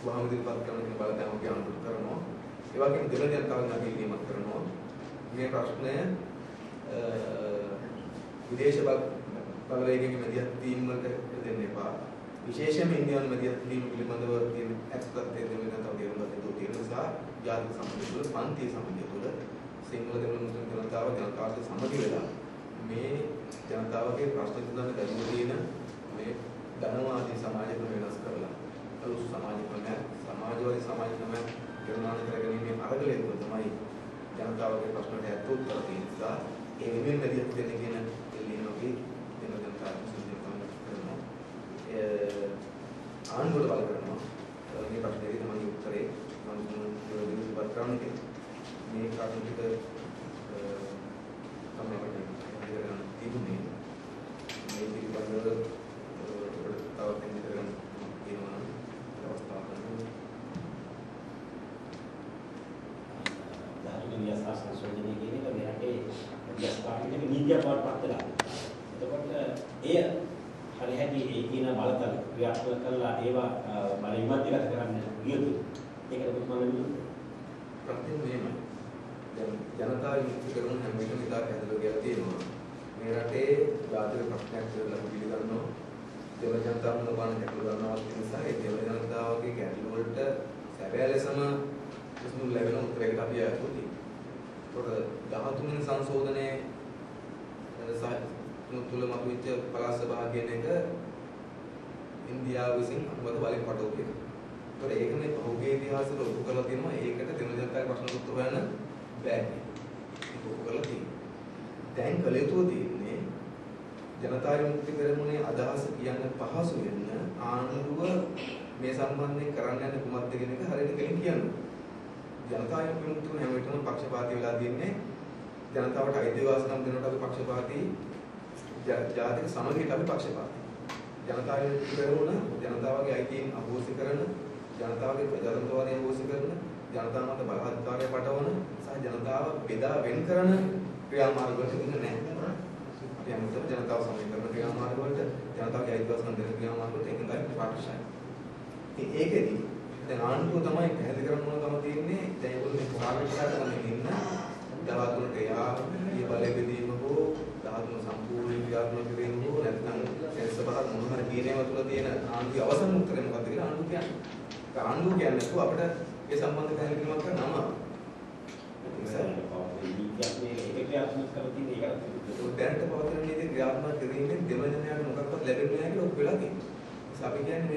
වහම ඉදිරිපත් කරන කෙන බලපෑම අපි ආණ්ඩුවට කරනවා. ඒ වගේම දෙමළ ජනතාවගෙන් අපි ඉල්ලීමක් කරනවා. මේ ප්‍රශ්නය විදේශ බලවේගයක මැදිහත් වීම වලට දෙන්න එපා. විශේෂයෙන්ම ඉන්දියානු මැදිහත් වීම පිළිබඳව තියෙන ඇත්තත් දෙමළ ජනතාව තේරුම් ගත යුතු තියෙන නිසා ජාතික සමගිය තුළ, පන්ති සමගිය තුළ සිංහල දෙමළ මුස්ලිම් ජනතාවට සමගි වෙලා මේ ජනතාවගේ ප්‍රශ්න විසඳන්න ගැඹුරු තියෙන මේ ධනවාදී සමාජ ක්‍රම වෙනස් කරලා අලුත් සමාජ ක්‍රමයක්, සමාජවාදී සමාජ ක්‍රමයක් නිර්මාණය කරගැනීමේ අරගලය තුළ තමයි ජනතාවගේ ප්‍රශ්නට ඇත්ත උත්තර තියෙන නිසා ඒ වෙනුවෙන් මැදිහත් වෙන්න කියන එල්ලීම අපි දෙමළ ජනතාවට සුදුසුකම් කරනවා. ආණ්ඩුවට බල කරනවා. මේ ප්‍රශ්නේදී තමයි උත්තරේ මම ඉදිරිපත් කරන්නේ. මේ කාරණා ටික තමයි අපිට ඉගෙන තිබුණේ. මේ පිළිබඳව තව දෙයක් කරගන්න තියෙනවා නම් අවස්ථාවක් ගන්න. ධාර්මික විද්‍යා සංශෝධනය කියන එක මේ රටේ විද්‍යාස්ථානික නීතියක් බවට පත් වෙලා. එතකොට එය හරියටි ඒ කියන බලතල ක්‍රියාත්මක කරලා ඒවා බල විමර්ශනය කරන්න යුතුයි. ඒකට මම ප්‍රශ්නේ මෙහෙමයි. ජනතා විමුක්ති කරන හැම එකම ඉතා පැහැදිලිව කියලා තියෙනවා. මේ රටේ ජාතික ප්‍රශ්නයක් කියලා අපි පිළිගන්නවා. දෙමළ ජනතාව මොනවාන ගැටලු ගන්නවා කියන නිසා ඒ දෙමළ ජනතාවගේ ගැටලු වලට සැබෑ ලෙසම විසඳුම් ලැබෙන උත්තරයකට අපි යතුයි. ඒකට 13 වෙනි සංශෝධනයේ තුල මතුවෙච්ච පළාත් සභාව කියන එක ඉන්දියාව විසින් අනුමත බලයෙන් පටවපු එක. ඒකට ඒකනේ පහුගිය ඉතිහාසවල ඔප්පු කරලා තියෙනවා. ඒකට දෙමළ ජනතාවගේ ප්‍රශ්න උත්තර හොයන්න බෑ. ඒක ඔප්පු කරලා තියෙනවා. දැන් කළ යුතු තියෙන්නේ ජනතා විමුක්ති පෙරමුණේ අදහස කියන්න පහසු වෙන්න ආණ්ඩුව මේ සම්බන්ධයෙන් කරන්න යන කුමක්ද කියන එක හරියට කෙලින් කියන්න. ජනතා විමුක්ති පෙරමුණ හැම විටම පක්ෂපාතී වෙලා තියෙන්නේ. ජනතාවට අයිතිවාසිකම් දෙනකොට අපි පක්ෂපාතී, ජාතික සමගියට අපි පක්ෂපාතී. ජනතා විමුක්ති පෙරමුණ ජනතාවගේ අයිතීන් අහෝසි කරන, ජනතාවගේ ප්‍රජාතන්ත්‍රවාදය අහෝසි කරන, ජනතා මත බලහත්කාරය පටවන සහ ජනතාව බෙදා වෙන් කරන ක්‍රියාමාර්ග වලට ඉන්නේ නැහැ. යනතර ජනතාව සමීකරණ ක්‍රියාමාර්ග වලට ජනතාවගේ අයිතිවාසිකම් දෙන ක්‍රියාමාර්ග වලට එකඟයි පාටිෂයි. ඉතින් ඒකෙදි දැන් ආණ්ඩුව තමයි පැහැදිලි කරන්න ඕන කම තියෙන්නේ දැන් ඒගොල්ලෝ පාර්ලිමේන්තුවට තමයි ඉන්න 13ට යා ඊ බලය බෙදීම හෝ 13 සම්පූර්ණ ක්‍රියාත්මක කිරීම හෝ නැත්නම් සෙන්සබහත් මොන හරි කීනේම තුළ තියෙන ආණ්ඩුවේ අවසන් උත්තරේ මොකක්ද කියලා ආණ්ඩුව කියන්නේ. ආණ්ඩුව කියන්නේ අපිට ඒ සම්බන්ධ පැහැදිලි කිරීමක් කරන්න අමාරුයි. ක්‍රියාත්මක කරලා තියෙන එක දැනට පවතින නීති ක්‍රියාත්මක කිරීමෙන් දෙමළඥයාට මොකක්වත් ලැබෙන්නේ නැහැ කියලා ඔප් වෙලා තියෙනවා. අපි කියන්නේ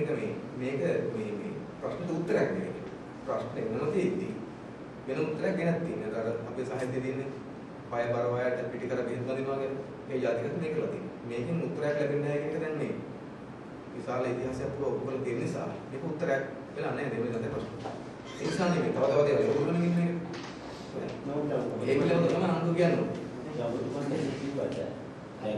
මේක මේ ප්‍රශ්නට උත්තරයක් නෙවෙයි. ප්‍රශ්නේ මොනවද තියෙන්නේ? වෙන උත්තරයක් ගෙනත් තියෙනවා. අර අපේ සාහිත්‍යයේ තියෙන්නේ පය බර වයට පිටි කර බෙහෙත් බඳිනවා කියන ඒ જાතිකත් මේකලා තියෙනවා. මේකෙන් උත්තරයක් ලැබෙන්නේ නැහැ කියන එක දැන් මේ විශාල ඉතිහාසයක් පුරා ඔප් කරලා තියෙන නිසා මේක උත්තරයක් වෙලා නැහැ දෙමළඥයාට ප්‍රශ්න. ඒ නිසා නෙවෙයි තව තවත් ඒවා ඔයගොල්ලෝ ඉන්නේ ඒක පිළිබඳව තමයි අනුු කියන්නේ. යවුතුමන්නේ කිව්වට අය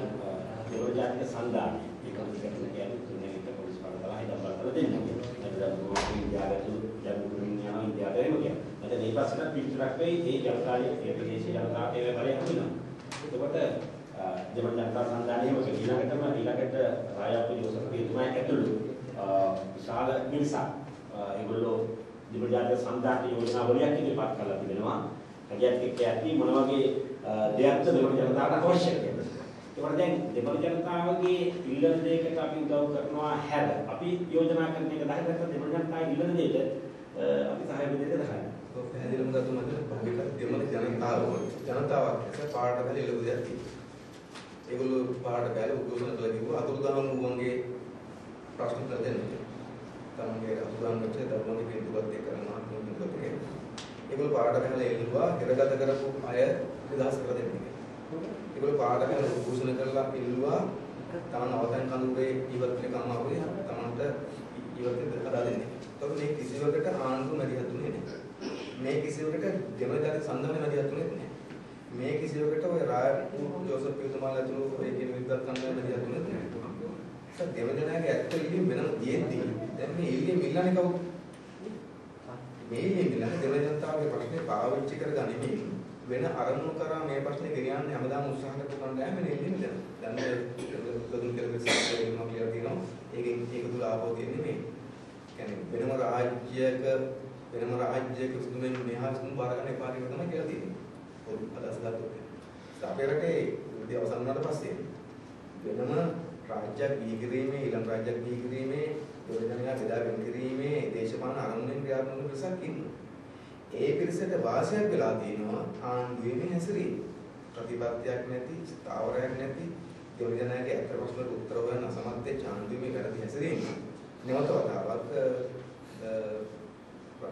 යෝජාතික සංගාමය ඒක කියන්නේ තුනේ එක පොලිස් පාඩතලා හයිදම්බරතලා දෙන්නේ. නැත්නම් ඉන්දියාවට යමුුරුන් යන ඉන්දියාවට එන්නේ. නැත්නම් මේ පස්සට පිටුරක් වෙයි ඒ ජනතාවයේ ඒ ප්‍රදේශයේ ජනතාවයේ බලය හඳුනනවා. එතකොට දෙමළ ජනතා සංගාමයේ ඔක ඊළඟට රාජාපුර යෝසප්පියතුමා ඇතුළු විශාල මිනිසක් ඒගොල්ලෝ දෙමළ ජාතික සංගාමයේ යෝජනා වලියක් ඉදිරිපත් කරලා තිබෙනවා. හැකියාවක් එක්ක ඇති මොන වගේ දෙයක්ද දෙමළ ජනතාවට අවශ්‍ය කියලා. ඒකට දැන් දෙමළ ජනතාවගේ ඉල්ලන දෙයකට අපි උදව් කරනවා හැර අපි යෝජනා කරන එක 10කට දෙමළ ජනතාවගේ ඉල්ලන දෙයට අපි සහාය දෙන්න 10යි. ඔව් පැහැදිලිවම ගත්තොත් මම දෙමළ ජනතාවක් ඇස පාඩ බැලේ ඉලුව දෙයක් තියෙනවා. ඒගොල්ලෝ පාඩ බැලේ උද්ඝෝෂණ කළා කිව්වා අතුරුදහන් වුණගේ ප්‍රශ්න කර දෙන්නේ. තමන්ගේ අතුරුදහන් වෙච්ච ධර්මයේ පිටුපත් එක්ක කරනවා මොකද ඒගොල්ලෝ පාඩ බැලේ ඉල්ලුවා හිරගත කරපු අය නිදහස් කර දෙන්න. ඒගොල්ලෝ පාඩ බැලේ උද්ඝෝෂණ කරලා ඉල්ලුවා තමන් අවතන් කඳුරේ ඉවත් වෙන කමාවලිය තමන්ට ඉවත් හදා දෙන්න. ඒතකොට මේ කිසිවකට ආණ්ඩුව මැදිහත්ුනේ නැහැ. මේ කිසිවකට දෙමළ ජාතික සංගමය මැදිහත්ුනේ නැහැ. මේ කිසිවකට ඔය රාජපුත් ජෝසප් පියතුමාලා ඇතුළු ඔය කියන විද්වත් සංගමය මැදිහත්ුනේ නැහැ. ඒක දෙමළ ජනයාගේ ඇත්ත ඉල්ලීම් වෙනම තියෙද්දී දැන් මේ ඉල්ලීම් ඉල්ලන්නේ කවුද? මේ ඉල්ලීම් ඉල්ලන්නේ දෙමළ ජනතාවගේ ප්‍රශ්නේ පාවිච්චි කරගනිමින් වෙන අරමුණු කරා මේ ප්‍රශ්නේ ගෙනියන්නේ හැමදාම උත්සාහ කරපු කණ්ඩායම මේ ඉල්ලීම් දෙනවා. දැන් මේ ලොකුන් කියලා විශ්වාසයෙන් මම කියලා තියෙනවා. ඒකෙන් ඒක තුල ආපහු තියෙන්නේ මේ කියන්නේ වෙනම රාජ්‍යයක සුදුමෙන් මෙහා සුදුම බාර ගන්න එපා කියන තමයි කියලා තියෙන්නේ. පොදු අදහස ගත්තොත්. අපේ රටේ විද්‍ය අවසන් වුණාට පස්සේ වෙනම රාජ්‍යයක් බිහි කිරීමේ ඊළඟ රාජ්‍යයක් බිහි කිරීමේ යෝජනාවක් බෙදා ගැනීම කිරීමේ දේශපාලන අරමුණෙන් ක්‍රියාත්මක වෙන පිරිසක් ඉන්නවා. ඒ පිරිසට වාසියක් වෙලා තියෙනවා ආණ්ඩුවේ හැසිරීම. ප්‍රතිපත්තියක් නැති, ස්ථාවරයක් නැති යෝජනාවේ අතර ප්‍රශ්නට උත්තර හොයන්න අසමත් වෙච්ච ආණ්ඩුවේ වැරදි හැසිරීම. නැවත වතාවක්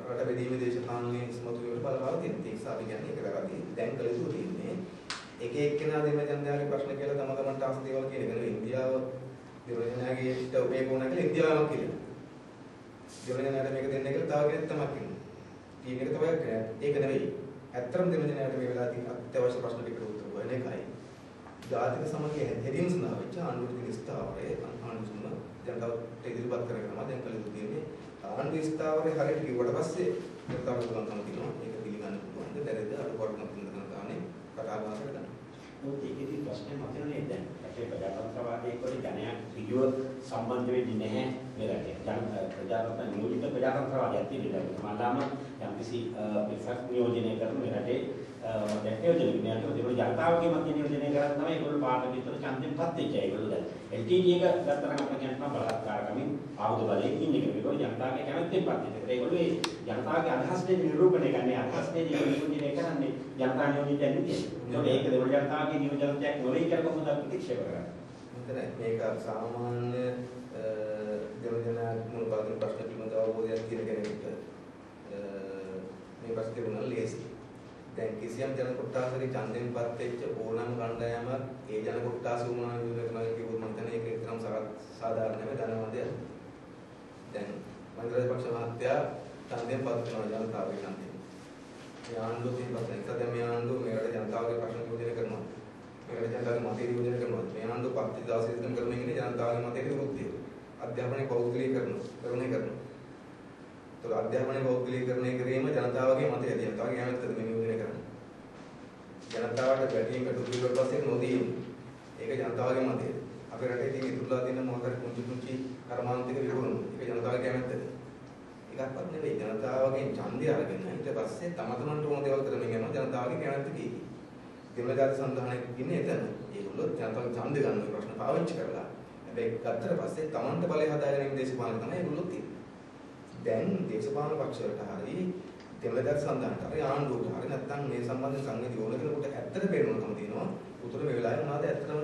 රට බෙදීමේ දේශපාලනයේ ඉස්මතු වීමට බලපාන තියෙන නිසා අපි කියන්නේ ඒක වැරදි. දැන් කළ යුතු තියෙන්නේ එක එක්කෙනා දෙමළ ජනතාවගේ ප්‍රශ්න කියලා තම තමන්ට ආස දේවල් කියන එක නෙවෙයි. ඉන්දියාව දෙමළඥයාගේ මේක ඕන කියලා ඉන්දියාවම කියනවා. දෙමළඥයාට මේක දෙන්න කියලා තව කෙනෙක් තමයි කියනවා. ටීම් එක තමයි කරන්නේ. ඒක නෙවෙයි. ඇත්තටම දෙමළඥයාට මේ වෙලාවේ තියෙන අත්‍යවශ්‍ය ප්‍රශ්න ටිකට උත්තර හොයන එකයි. ජාතික සමගිය හැදීම සඳහා වෙච්ච ආණ්ඩුවේ ස්ථාවරයේ ආණ්ඩුව ජනතාවට ඉදිරිපත් කරගෙන දැන් කළ යුතු තියෙන්නේ ආණ්ඩුවේ ස්ථාවරයේ හරියට කිව්වට පස්සේ ජනතාවට පුළුවන්කම තියෙනවා. ඒක පිළිගන්න පුළුවන්ද? බැරිද? අඩුපාඩුකම් තියෙනවා ගානේ කතා බහ කරගන්න. මොකද ඒකෙදි ප්‍රශ්නේ මතුවන්නේ දැන් රටේ ප්‍රජාතන්ත්‍රවාදයේ කොට ජනයා ඍජුව සම්බන්ධ වෙන්නේ නැහැ මේ රටේ. ප්‍රජාතන්ත්‍ර නියෝජිත ප්‍රජාතන්ත්‍රවාදයක් තියෙනවා. මල්ලාම යම්කිසි පිරිසක් නියෝජනය කරන මේ රටේ දැන් නියෝජනය කරනවා. ඒක ජනතාවගේ මත නියෝජනය කරලා තමයි ඒගොල්ලෝ පාර්ලිමේන්තු විතර ඡන්දෙන් පත් වෙච්ච අය. ඒගොල්ලෝ දැන් LTT එක ගත්තම අපිට කියනවා බලහත්කාරකමින් ආයුධ බලයෙන් ඉන්නේ කියලා. ඒගොල්ලෝ ජනතාවගේ කැමැත්තෙන් පත් වෙච්ච. ඒගොල්ලෝ ඒ ජනතාවගේ අදහස් දෙක නිරූපණය කරන්නේ අදහස් දෙක නිරූපණය කරන්නේ ජනතා නියෝජිතයන් විදියට. ඒක දෙමළ ජනතාවගේ නියෝජනයක් නොවේ කියලා කොහොමද ප්‍රතික්ෂේප කරන්නේ? මෙතන මේක සාමාන්‍ය දෙමළ ජනයා මුල් බාධන ප්‍රශ්න පිළිබඳව අවබෝධයක් තියෙන කෙනෙකුට මේ ප්‍රශ්නේ උනන ලේසි. දැන් කිසියම් ජන කොට්ටාසරි ඡන්දෙන්පත් වෙච්ච ඕනම කණ්ඩායමක් ඒ ජන කොට්ටාස වුණා විදිහට කිව්වොත් මම හිතන්නේ ඒක තරම් සාධාරණ නෙවෙයි ධනවන්තය. දැන් මන්ත්‍රාධිපක්ෂ මහත්තයා ඡන්දෙන්පත් වෙනවා ජනතාවගේ ඡන්දෙන්. මේ ආණ්ඩුව තියෙනපත් එක දැන් මේ ආණ්ඩුව මේකට ජනතාවගේ ප්‍රශ්න නියෝජනය කරනවා. මේකට ජනතාවගේ මතය නියෝජනය කරනවා. මේ ආණ්ඩුව පත්ති දාසයෙන් කරන එකනේ ජනතාවගේ මතයට විරුද්ධයි. අධ්‍යාපනය පෞද්ගලීකරණය කරනවා. तो अध्यापन पौद्गलीकरण किරීම ජනතාවගේ මතය ජනතාවගේ කැමැත්තද මේ නියෝජනය කරන්නේ. ජනතාවට ගැටීම් කටයුතු වල පස්සේ නොදී ඒක ජනතාවගේ මතයද? අපේ රටේ තියෙන ඉතුරුලා තියෙන මොහොතේ කුංචි කර්මාන්තික විකුණුම. ඒක ජනතාවගේ කැමැත්තද? එකක්වත් නෙවෙයි. ජනතාවගෙන් ඡන්දය අරගෙන ඊට පස්සේ තම තමන්ට ඕන දේවල් කරමින් යනවා ජනතාවගේ කැමැත්ත කීකී. දෙමළ ජාති සන්ධානයක් ඉන්නේ එතන. ඒගොල්ලෝ ජනතාවගේ ඡන්ද ගන්න ප්‍රශ්න පාවිච්චි කරලා. හැබැයි ගත්තට පස්සේ තමන්ට බලය හදාගෙන දේශපාලන තමයි ඒගොල්ලෝ තියෙන්නේ. දැන් දේශපාලන පක්ෂ වලට හරි දෙමළ ජාති සන්ධානට හරි ආණ්ඩුවට හරි නැත්නම් මේ සම්බන්ධ සංගීත ඕන කෙනෙකුට ඇත්තට පේනවකම තියෙනවා. උතුර මේ වෙලාවේ මොනවද ඇත්තටම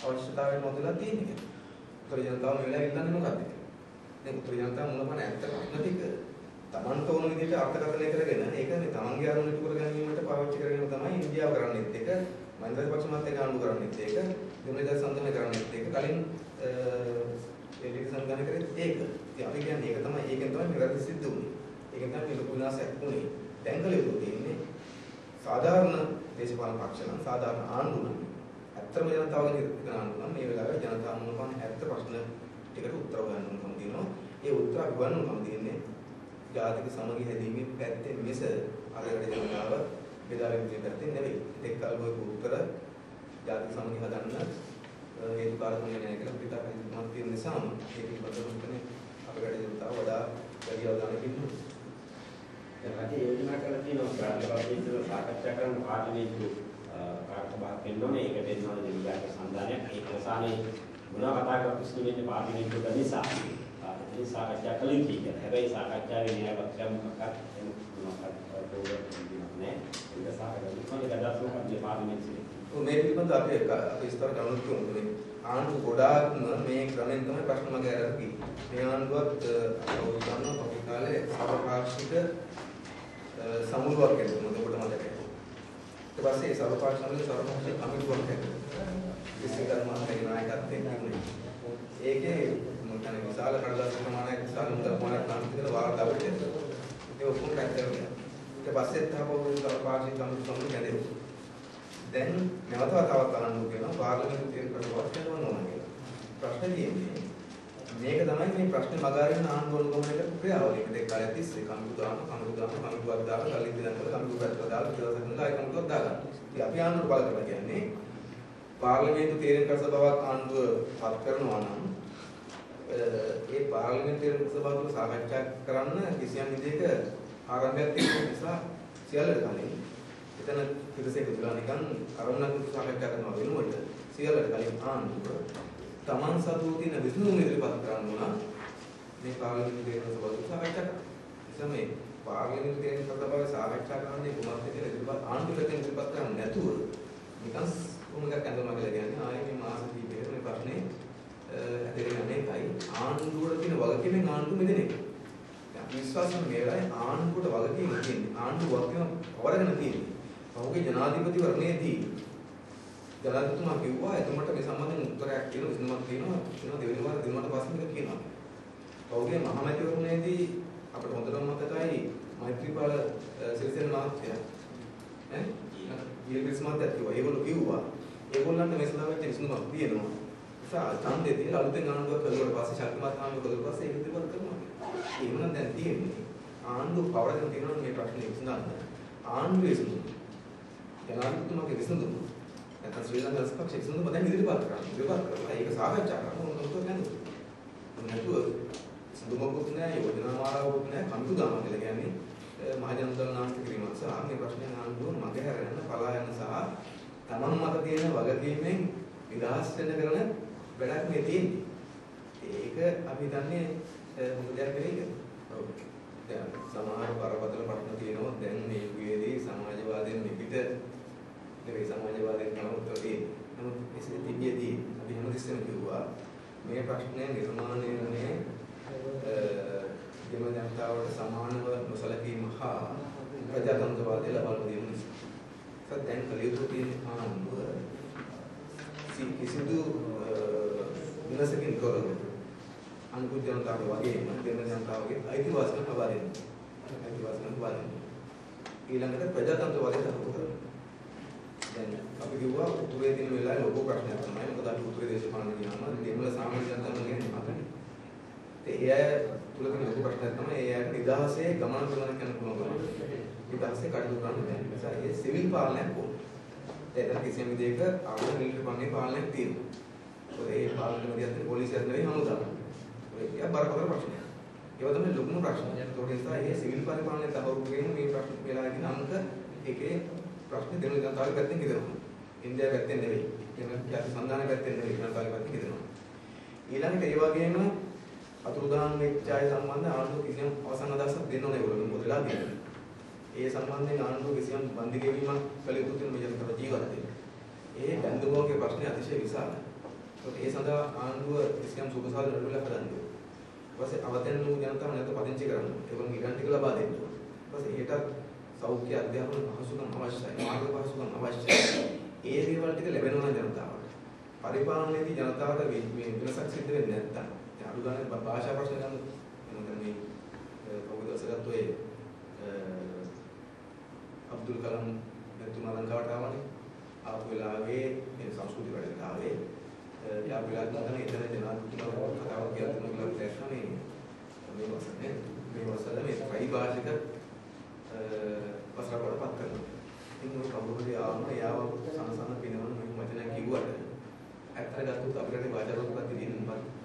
අවශ්‍යතාවය මොකදලා තියෙන්නේ. උතුර ජනතාව මේ වෙලාවේ ඉල්ලන්නේ මොකක්ද? දැන් උතුර ජනතාව මොනවද ඇත්ත ප්‍රශ්න ටික තමන්ට ඕන විදිහට අර්ථකථනය කරගෙන ඒක මේ තමන්ගේ අරමුණ ඉටු කර ගැනීමට පාවිච්චි කරගෙන තමයි ඉන්දියාව කරන්නේත් ඒක මහින්ද රාජපක්ෂ මහත්තයා ආණ්ඩු කරන්නේත් ඒක දෙමළ ජාති සන්ධානය කරන්නේත් ඒක කලින් එලිට සංගාන කරේ ඒක. ඉතින් අපි කියන්නේ ඒක තමයි ඒකෙන් තමයි මෙරට සිද්ධ වුනේ. ඒකෙන් තමයි ලොකු විනාශයක් වුනේ. දැන් කල යුතු තියෙන්නේ සාධාරණ දේශපාලන පක්ෂ නම් සාධාරණ ආණ්ඩු නම් ඇත්තම ජනතාවගේ හිතන ආණ්ඩු නම් මේ වෙලාවේ ජනතාව මොනවාන ඇත්ත ප්‍රශ්න ටිකට උත්තර හොයන්න ඕනකම තියෙනවා. ඒ උත්තර හොයන්න ඕනකම තියෙන්නේ ජාතික සමගිය හැදීමේ පැත්තෙන් මිස අරකට ජනතාව බෙදාගෙන ඉන්න පැත්තෙන් නෙවෙයි. ඒක කල්පෝක උත්තර ජාතික සමගිය හදන්න හේතුකාරකම් නෑ කියලා පිටා පැහැදිලිමත් තියෙන නිසාම ඒක පිළිබඳව හිතන්නේ අපේ ජනතාව වඩා වැඩි අවධානයකින් ඉන්නවා. දැන් රජේ යෝජනා කරලා තියෙනවා ප්‍රාථමික සාකච්ඡා කරන පාර්ලිමේන්තු කාර්යභාරයක් වෙනෝනේ ඒකට එනවා දෙවියන්ගේ සම්දානයක් ඒක නිසානේ මොනවා කතා කරලා ප්‍රශ්න වෙන්නේ පාර්ලිමේන්තුවට නිසා ඒ සාකච්ඡා කළ යුතුයි කියලා. හැබැයි සාකච්ඡාවේ න්‍යායපත්‍ය මොකක්ද නෑ ඒක සාකච්ඡා කරන්නේ ගඩාසුක මේ පාර්ලිමේන්තුවේ. මේ පිළිබඳව අපි ඉස්තර ගණන් තුනේ ආණ්ඩු ගොඩාක්ම මේ ක්‍රමෙන් තමයි ප්‍රශ්න මගේ අරගෙන මේ ආණ්ඩුවත් අවුරුද්දක් අපි කාලේ සර්වපාක්ෂික සමුළුවක් කරනවා ඔබට මතකයි. ඊට පස්සේ සර්වපාක්ෂික කමිටුවක් කරනවා. විශ්වවිද්‍යාල මහත්මයාගේ නායකත්වයෙන් ඉන්නේ. ඒකේ මම කියන්නේ විශාල කඩදාසි ප්‍රමාණයක් විශාල මුදල් ප්‍රමාණයක් නම් කියලා වාර්තාවට දෙනවා. ඒක ඔක්කොම පැක් කරනවා. ඊට පස්සේ තමයි සර්වපාක්ෂික කමිටුව ගැදෙන්නේ. දැන් නැවත වතාවක් ආණ්ඩුව කියනවා පාර්ලිමේන්තු තීරණ කරනවත් කරනවා නෝනා කියලා. ප්‍රශ්නේ තියෙන්නේ මේක තමයි මේ ප්‍රශ්නේ මගහරින්න ආණ්ඩුව ගමනකට ක්‍රියාවලිය. මේක කාලයක් තිස්සේ කමිටුවක් දාලා කලින් ඉඳන් කරලා කමිටුවක් දාලා ඉතින් ආයි කමිටුවක් දාගන්න. ඉතින් අපි ආණ්ඩුවට බල කරලා කියන්නේ පාර්ලිමේන්තු තීරණ කර සභාවක් ආණ්ඩුව පත් කරනවා නම් ඒ පාර්ලිමේන්තු තීරණ සභාව තුළ සාකච්ඡා කරන්න කිසියම් විදිහක ආරම්භයක් තියෙන නිසා සියල්ලට කලින් එතන පිටසෙක දුලා නිකන් අරමුණක් සාකච්ඡා කරනවා වෙනුවට සියල්ලට කලින් ආණ්ඩුව තමන් සතු තියෙන විසඳුම් ඉදිරිපත් කරනවා මේ පාර්ලිමේන්තු තීරණ සභාව සාකච්ඡා කරනවා. එසම මේ පාර්ලිමේන්තු තීරණ සභාවේ සාකච්ඡා කරන්නේ කොහොමද කියලා ඉදිරිපත් ආණ්ඩුවට ඉදිරිපත් කරන්නේ නැතුව නිකන් මොනවාක් අඳුනනවා කියලා කියන්නේ ආයේ මේ මාස කීපයකට මේ ප්‍රශ්නේ ඇදගෙන යන්නේ එකයි ආණ්ඩුවට තියෙන වගකීමෙන් ආණ්ඩුව මෙදෙන එක. දැන් විශ්වාසයෙන් මේ වෙලාවේ ආණ්ඩුවට වගකීම තියෙන්නේ ආණ්ඩුව වගකීම පවරගෙන තියෙන්නේ. ඔහුගේ ජනාධිපතිවරණයේදී ජනාධිපතිතුමා කිව්වා එතුමට මේ සම්බන්ධයෙන් උත්තරයක් කියනවා විසඳුමක් කියනවා දෙවෙනි වාර දෙන්නට පස්සේ මේක කියනවා. ඔහුගේ මහමැතිවරණයේදී අපිට හොඳටම මතකයි මෛත්‍රීපාල සිරිසේන මහත්තයා ඊළඟ ස්මාර්ට් කිව්වා ඒගොල්ලෝ කිව්වා ඒගොල්ලන්ට මේ සඳහා වෙච්ච විසඳුමක් තියෙනවා. ඡන්දේ තියලා අලුතෙන් ආණ්ඩුවක් කරුවාට පස්සේ ශක්තිමත් ආණ්ඩුවක් කරුවාට පස්සේ ඒක ඉදිරිපත් කරනවා. ඒ වුණා දැන් තියෙන්නේ ආණ්ඩුව පවරගෙන තියෙනවා මේ ප්‍රශ්නේ විසඳන්න. ආණ්ඩුවේ විසඳුම ජනාධිපතිතුමාගේ විසඳුම නැත්නම් ශ්‍රී ලංකා රාජපක්ෂ විසඳුම දැන් ඉදිරිපත් කරනවා. ඒක සාකච්ඡා කරනවා මොනවද කියන්නේ. නැතුව විසඳුමකුත් නැහැ යෝජනා මාලාවකුත් නැහැ කමිටු දානවා කියලා කියන්නේ මහජනතාව නාමක කිරීමක් සහ මේ ප්‍රශ්නේ ආණ්ඩුව මගහැරෙන්න පලා යන සහ තමන් මත තියෙන වගකීමෙන් නිදහස් වෙන්න කරන වැඩක් මේ තියෙන්නේ. ඒක අපි දන්නේ මොකද දෙයක් නෙවෙයි. ඔව්. දැන් සමහර බරපතල ප්‍රශ්න තියෙනවා. දැන් මේ යුගයේදී සමාජවාදයෙන් පිට නෙවෙයි සමාජවාදයෙන් කනොත් තියෙන්නේ. නමුත් එසේ තිබියදී අපි හැමතිස්සෙම කිව්වා මේ ප්‍රශ්නේ නිර්මාණය වෙන්නේ දෙමළ ජනතාවට සමානව නොසලකීම හා ප්‍රජාතන්ත්‍රවාදය ලබා දීම නිසා. දැන් කල යුතු තියෙන ආණ්ඩුව කිසිදු විනාශකින් තොරව අනුකූල ජනතාවට වගේම දෙමළ ජනතාවගේ අයිතිවාසිකම් ලබා දෙන්න. ඊළඟට ප්‍රජාතන්ත්‍රවාදය තහවුරු කරනවා. දැන් අපි කිව්වා උතුරේ තියෙන වෙලාවේ ලොකු ප්‍රශ්නයක් තමයි. මොකද අපි උතුරේ දේශපාලන ගියාම දෙමළ සාමාන්‍ය ජනතාව කියන්නේ අපනේ. ඒ අය තුල තියෙන ලොකු ප්‍රශ්නයක් තමයි ඒ අයට නිදහසේ ගමන කරන්න යන්න පුළුවන්. නිදහසේ කටයුතු කරන්න බැහැ. ඒ නිසා ඒ සිවිල් පාලනයක් ඕන. දැන් කිසියම් විදිහක ආගම මිලිටරි පන්නේ පාලනයක් තියෙනවා. ඒ පාලනය මැදිහත් පොලිසියත් නෙවෙයි හමුදාව. ඒක බරපතල ප්‍රශ්නයක්. ඒවා තමයි ලොකුම ප්‍රශ්නය. ඒක නිසා මේ සිවිල් පරිපාලනය තහවුරු කිරීම මේ ප්‍රශ්න වෙලා ඉන්න අංක එකේ ප්‍රශ්න දෙමළ ජනතාවගේ පැත්තෙන් ඉදෙනවා. ඉන්දියාව පැත්තෙන් නෙවෙයි. වෙන ජාති සම්දාන පැත්තෙන් නෙවෙයි ජනතාවගේ පැත්තෙන් ඉදෙනවා. ඊළඟට ඒ වගේම අතුරුදහන් වෙච්ච අය සම්බන්ධ ආණ්ඩුව කිසියම් අවසන් අදහසක් දෙන්න ඕනේ ඒගොල්ලෝ මොකද වෙලා තියෙන්නේ. ඒ සම්බන්ධයෙන් ආණ්ඩුව කිසියම් බන්දි ගෙවීමක් කළ යුතු තියෙන මේ ජනතාව ජීවත් වෙන්නේ. ඒ බැඳුමෝගේ ප්‍රශ්නේ අතිශය විශාලයි. ඒ සඳහා ආණ්ඩුව කිසියම් සුබසාධන වල හදන්නේ. ඊපස්සේ අවතෙන් වූ ජනතාව නැවත පදිංචි කරන්න. ඒගොල්ලෝ ඉරන් ටික ලබා දෙන්න. ඊපස්සේ ඒකට සෞඛ්‍ය අධ්‍යාපන පහසුකම් අවශ්‍යයි. මාර්ග පහසුකම් අවශ්‍යයි. ඒ දේවල් ටික ලැබෙනවා ජනතාවට. පරිපාලනයේදී ජනතාවට මේ වෙනසක් සිද්ධ වෙන්නේ නැත්තම් අඩු ගානේ භාෂා ප්‍රශ්න ගන්න මොකද මේ කවුද අසගත්තු ඒ අබ්දුල් කලාම් මෙතුමා ලංකාවට ආවනේ ආපු වෙලාවේ මේ සංස්කෘතික වැඩට ආවේ යා විලාත් ගන්න එතන ජනාධිපතිතුමා කතාවක් කියලා තුනක් දැක්කා මේ වසරේ මේ ත්‍රිභාෂික වසරකටපත් කරනවා ඉතින් මොකද කවුරුහරි ආවම යාව සනසන පිනවන මේ වචන කිව්වට ඇත්තට ගත්තොත් අපිට වාචාරෝපපත් දෙන්නේ මොකක්ද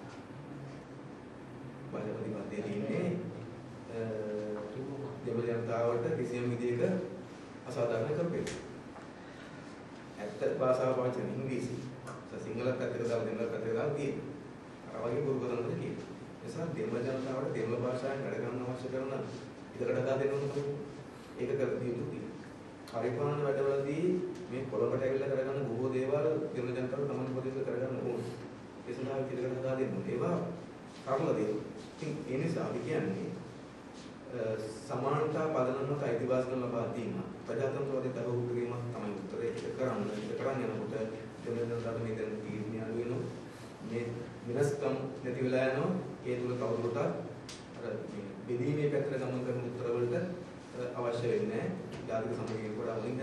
වාචාපතිපත්තිය තියෙන්නේ දෙමළ ජනතාවට කිසියම් විදිහක අසාධාරණ කරපෙන්න. ඇත්ත භාෂාව පාවිච්චි කරන ඉංග්‍රීසි. සිංහල පැත්තට දාලා දෙමළ පැත්තට දාලා තියෙනවා. අර වගේ ගුරුකරනද කියනවා. ඒ නිසා දෙමළ ජනතාවට දෙමළ භාෂාවෙන් වැඩ ගන්න අවශ්‍ය කරන ඉදකට දා දෙන්න ඕන තමයි. ඒක කරදී යුතුයි. පරිපාලන වැඩවලදී මේ පොළොකට ඇවිල්ලා කරගන්න බොහෝ දේවල් දෙමළ ජනතාවට තමන් ප්‍රදේශ කරගන්න ඕනේ. ඒ සඳහා ඉදකට දා දෙන්න ඕනේ. ඒවා කරලා දෙන්න. ඉතින් ඒ නිසා අපි කියන්නේ සමානතා පදනමක අයිතිවාසිකම් ලබා දීම ප්‍රජාතන්ත්‍රවාදී තහවුරු කිරීමක් තමයි උත්තරේ. ඒක කරන්න යනකොට දෙමළ ජනතාවට මේ දැන් තීරණය අඩු වෙනවා. මේ විනාශකම් නැති වෙලා යනවා. ඒ තුල කවුරුටත් අර මේ බෙදීමේ පැත්තට ගමන් කරන උත්තරවලට අවශ්‍ය වෙන්නේ නැහැ. ජාතික සමගිය වඩා වලින්